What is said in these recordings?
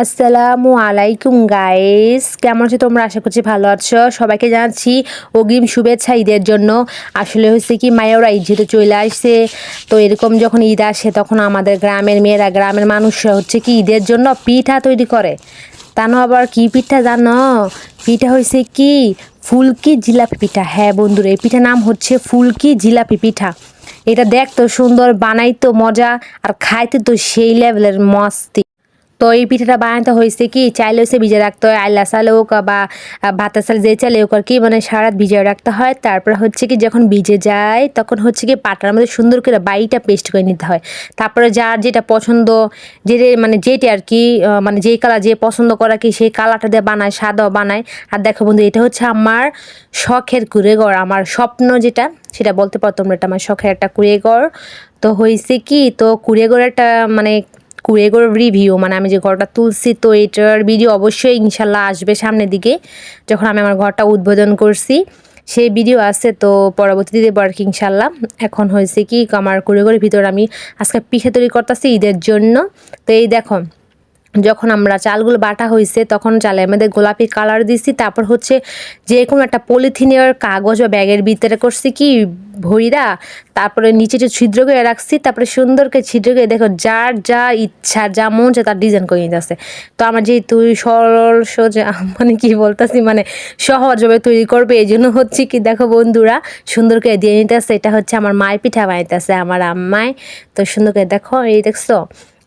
আসসালামু আলাইকুম গাইস, কেমন আছো তোমরা? আশা করছি ভালো আছো। সবাইকে জানাচ্ছি অগ্রিম শুভেচ্ছা ঈদের জন্য। আসলে হচ্ছে কি, মায়েরা ঈদ যেহেতু চলে আসছে, তো এরকম যখন ঈদ আসে তখন আমাদের গ্রামের মেয়েরা, গ্রামের মানুষরা হচ্ছে কি ঈদের জন্য পিঠা তৈরি করে। তা না আবার কি পিঠা জানো? পিঠা হয়েছে কি ফুলকি জিলাপি পিঠা। হ্যাঁ বন্ধুরা, এই পিঠা নাম হচ্ছে ফুলকি জিলাপি পিঠা। এটা দেখতো সুন্দর, বানাইতো মজা, আর খাইতে তো সেই লেভেলের মস্তি। তো এই পিঠাটা বানাতে হয়েছে কি, চাইলে হচ্ছে ভিজে রাখতে হয়, আইলা চালে হোক বা ভাতের চাল যে চালে হোক আর কি, মানে সারা রাত ভিজিয়ে রাখতে হয়। তারপর হচ্ছে কি যখন ভিজে যায় তখন হচ্ছে কি পাটার মধ্যে সুন্দর করে বাইটা পেস্ট করে নিতে হয়। তারপরে যার যেটা পছন্দ, যে মানে যেটি আর কি, মানে যেই কালার যে পছন্দ করা কি সেই কালারটা দিয়ে বানায়, সাদাও বানায়। আর দেখো বন্ধু, এটা হচ্ছে আমার শখের কুড়েঘর, আমার স্বপ্ন যেটা সেটা বলতে পারো তোমরা, এটা আমার শখের একটা কুড়েঘর। তো হয়েছে কি, তো কুড়েঘরের একটা মানে কুড়েঘর রিভিউ, মানে আমি যে ঘরটা তুলছি, তো এটার ভিডিও অবশ্যই ইনশাল্লাহ আসবে সামনের দিকে, যখন আমি আমার ঘরটা উদ্বোধন করছি সেই ভিডিও আছে, তো পরবর্তীতে দেবো আর কি ইনশাল্লাহ। এখন হয়েছে কি, আমার কুড়েঘরের ভিতর আমি আজকে পিঠা তৈরি করতেছি ঈদের জন্য। তো এই দেখো, যখন আমরা চালগুলো বাটা হয়েছে তখন চালের মধ্যে গোলাপি কালার দিছি, তারপর হচ্ছে যে কোনো একটা পলিথিনের কাগজ বা ব্যাগের ভিতরে করছি কি ভইরা, তারপরে নিচে যে ছিদ্র করে রাখছি, তারপরে সুন্দর করে ছিদ্র করে দেখো যার যা ইচ্ছা, যা মন চায় তার ডিজাইন করে নিতে আসে। তো আমার যেহেতু সরল সোজা, মানে কি বলতেছি, মানে সহজভাবে তৈরি করবে, এই জন্য হচ্ছে কি দেখো বন্ধুরা সুন্দর করে দিয়ে নিতে আসে। এটা হচ্ছে আমার মায়ের পিঠা বানাইতেছে, আমার আম্মায়। তো সুন্দর করে দেখো, এই দেখছো,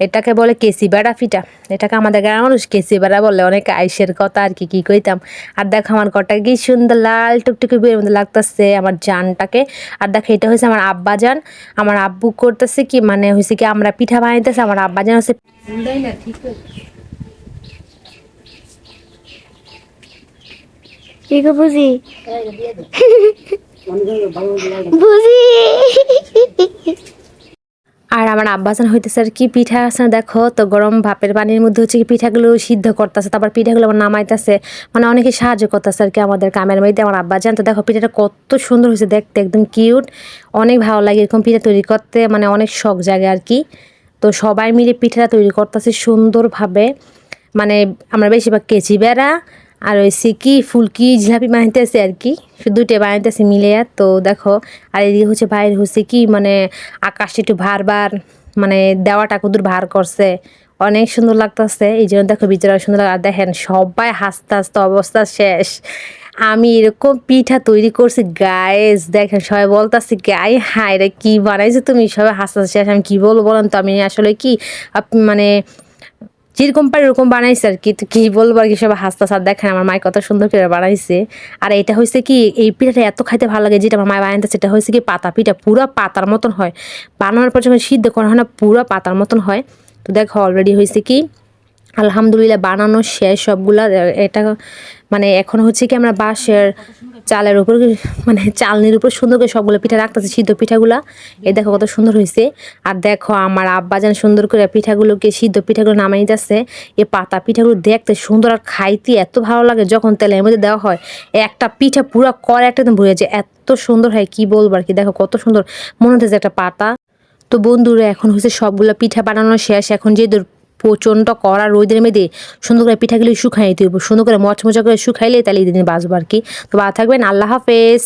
এটাকে বলে কেসি বেড়া পিঠা। এটাকে আমাদের গ্রামের মানুষ কেসি বেড়া বলে, অনেক আইসের কথা আর কি কইতাম। আর দেখো আমার ঘরটা কি সুন্দর লাল টুকটুকি বের মধ্যে লাগতেছে আমার জানটাকে। আর দেখো, এটা হচ্ছে আমার আব্বা জান, আমার আব্বু করতেছে কি, মানে হয়েছে কি আমরা পিঠা বানাইতেছে, আমার আব্বা জান হচ্ছে বুঝি বুঝি। আর আমার আব্বাজান হইতেছে আর কি পিঠা আছে দেখো, তো গরম ভাপের পানির মধ্যে হচ্ছে কি পিঠাগুলো সিদ্ধ করতেছে, তারপর পিঠাগুলো আমার নামাইতেছে, মানে অনেকে সাহায্য করতেছে আর কি আমাদের কামের মধ্যে আমার আব্বাজান। তো দেখো পিঠাটা কত সুন্দর হয়েছে দেখতে, একদম কিউট, অনেক ভালো লাগে এরকম পিঠা তৈরি করতে, মানে অনেক শখ জাগে আর কি। তো সবাই মিলে পিঠাটা তৈরি করতেছে সুন্দরভাবে, মানে আমরা বেশিরভাগ কেচি বেড়া আর ওই সিকি ফুলকি জিলাপি বানাইতেছে আর কি, দুইটা বানাইতেছে মিলে। তো দেখো, আর এদিকে হচ্ছে বাইরে হচ্ছে কি, মানে আকাশটা একটু ভার মানে দেওয়াটা কুদুর ভার করছে, অনেক সুন্দর লাগতেছে। এই জন্য দেখো ভিতরে সুন্দর লাগে। আর দেখেন সবাই হাসতে হাসতে অবস্থা শেষ। আমি এরকম পিঠা তৈরি করছি গাইস, দেখেন সবাই বলতেছে গাই হায় রে কি বানাইছো তুমি, সবাই হাসতে হাসতে শেষ। আমি কি বলবো বলেন তো, আমি আসলে কি মানে যেরকম পারে ওরকম বানাইছে আর কি, তো কি বলবো আর কি, সবাই হাসতে হাসতে। দেখেন আমার মায়ের কত সুন্দর করে বানাইছে। আর এটা হয়েছে কি, এই পিঠাটা এত খাইতে ভালো লাগে, যেটা আমার মায়ের বানাইতে, সেটা হয়েছে কি পাতা পিঠা, পুরো পাতার মতন হয়। বানানোর পর যখন সিদ্ধ করা হয় না, পুরো পাতার মতন হয়। তো দেখো অলরেডি হয়েছে কি, আলহামদুলিল্লাহ বানানো শেষ সবগুলা। এটা মানে এখন হচ্ছে কি আমরা বাঁশের চালের উপর, মানে চালনির উপর সুন্দর করে সবগুলো পিঠা রাখতেছি, সিদ্ধ পিঠাগুলা। এই দেখো কত সুন্দর হয়েছে। আর দেখো আমার আব্বা যেন সুন্দর করে পিঠাগুলোকে, সিদ্ধ পিঠাগুলো নামাই দিতেছে। এই পাতা পিঠাগুলো দেখতে সুন্দর আর খাইতে এত ভালো লাগে, যখন তেলের মধ্যে দেওয়া হয় একটা পিঠা পুরো কড়া একটা ভরে যায়, এত সুন্দর হয় কি বলবো আর কি। দেখো কত সুন্দর মনে হচ্ছে একটা পাতা। তো বন্ধুরা এখন হচ্ছে সবগুলো পিঠা বানানো শেষ। এখন যে প্রচণ্ড কড়া রোদের মধ্যে সুন্দর করে পিঠাগুলি শুকাই দিতে হবে, সুন্দর করে মচমচা করে শুকাইলে তাহলে এই দিন বাঁচবো আর কি। তো ভালো থাকবেন, আল্লাহ হাফেজ।